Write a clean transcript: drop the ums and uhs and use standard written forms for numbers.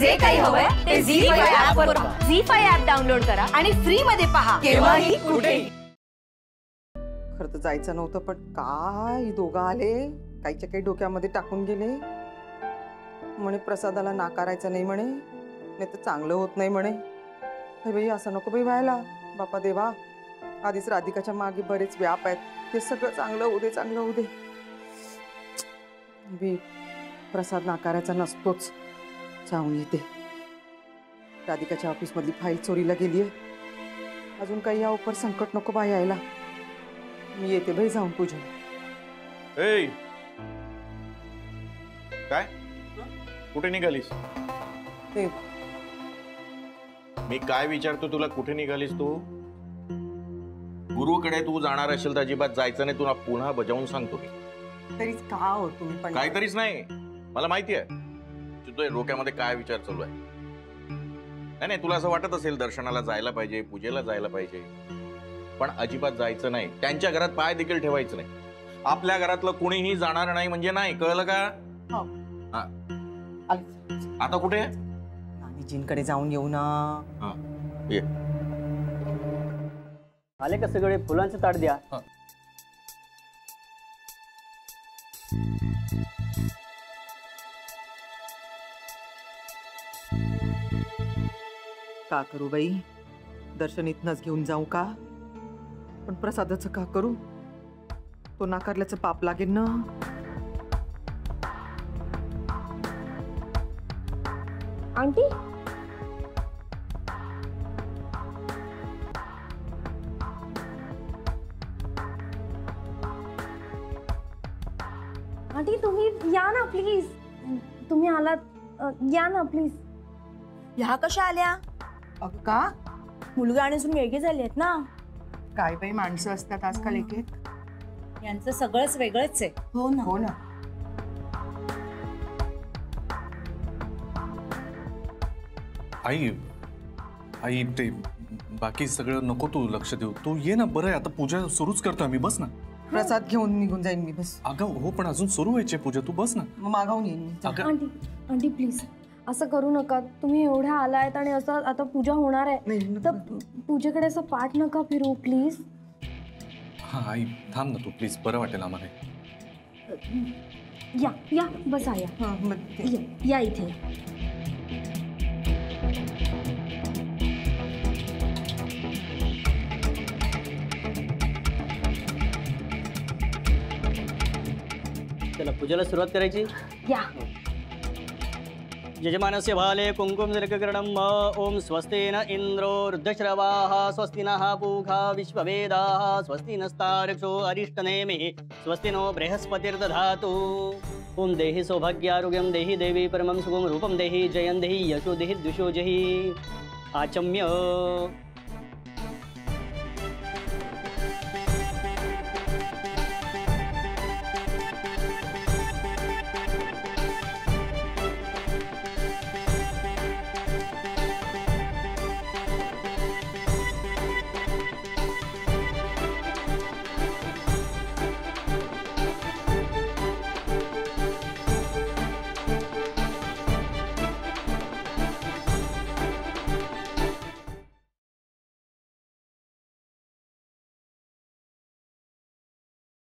जे काही हवंय ते झी5 ऍप वर पहा. झी5 ऍप डाउनलोड करा आणि फ्री मध्ये पहा केव्हाही कुठेही. खरं तर जायचं नव्हतं, पण काय दोघं आले, काहीच्या काही डोक्यामध्ये टाकून गेले. म्हणे प्रसादाला नाकारायचं नाही म्हणे, नाही तर चांगलं होत नाही म्हणे. हे बाई असं नको बाई व्हायला. बापा देवा, आधीच राधिकाच्या मागे बरेच व्याप आहेत. ते सगळं चांगलं होऊ दे, चांगलं होऊ दे. बी प्रसाद नाकारायचा नसतोच. जाऊन येते. राधिकाच्या ऑफिसमधली फाईल चोरीला गेलीये. अजून काही या उपर संकट नको बा यायला. मी येते बाई जाऊन पूजा. काय कुठे निघालीस? मी काय विचारतो तुला, कुठे निघालीस तू? गुरुकडे तू जाणार असेल तर अजिबात जायचं नाही. तुला पुन्हा बजावून सांगतो मी. तरीच का हो तुम्ही पण? काहीतरीच नाही, मला माहिती आहे तुझ्या डोक्यामध्ये काय विचार चालू आहे. नाही तुला असं वाटत असेल दर्शनाला जायला पाहिजे, पूजेला जायला पाहिजे, पण अजिबात जायचं नाही. त्यांच्या घरात पाय देखील ठेवायचं नाही. आपल्या घरातलं कुणीही जाणार नाही म्हणजे नाही, कळलं का? आता कुठे? नानीजींकडे जाऊन येऊ ना. ये. आले का सगळे? फुलांचं ताट द्या. का करू बाई? दर्शन इथनच घेऊन जाऊ का? पण प्रसादाचं का करू? तो नाकारल्याचं पाप लागेल ना. आंटी, आंटी तुम्ही या ना प्लीज. तुम्ही आलात, या ना प्लीज. ह्या कशा आल्या? अगं का? मुलगा आणि सून वेगळे झाले आहेत ना. काय बाई माणसं असतात आजकाल एक एक. यांचं सगळंच वेगळंच आहे. हो ना, हो ना. आई आई ते बाकी सगळं नको तू लक्ष देऊ. तू ये ना. बरं आहे आता पूजा सुरूच करतोय मी. बस ना. प्रसाद घेऊन निघून जाईन मी. बस. अगं हो, पण अजून सुरू व्हायची पूजा. तू बस ना. मग मागावून येईन मी. आंटी, आंटी प्लीज असं करू नका. तुम्ही एवढ्या आलायत आणि असं आता पूजा होणार आहे तर पूजेकडे असं पाठ नका फिरू प्लीज. हा आई थांब ना तू प्लीज. बरं वाटेल आम्हाला. या या बसा. या या इथे. चला पूजेला सुरुवात करायची. या. यजमानस्य भाले कुंकुम तिलककरणं ओम स्वस्तेन इंद्रो वृद्धश्रवाः स्वस्ति नः पूषा विश्ववेदाः स्वस्ति नस्तार्क्ष्यो अरिष्टनेमिः स्वस्ति नो बृहस्पतिर्दधातु. ओम देहि सौभाग्यारोग्यं देहि देवी परमं सुखं रूपं देहि जयं देहि यशो देहि द्विषो जहि. आचम्य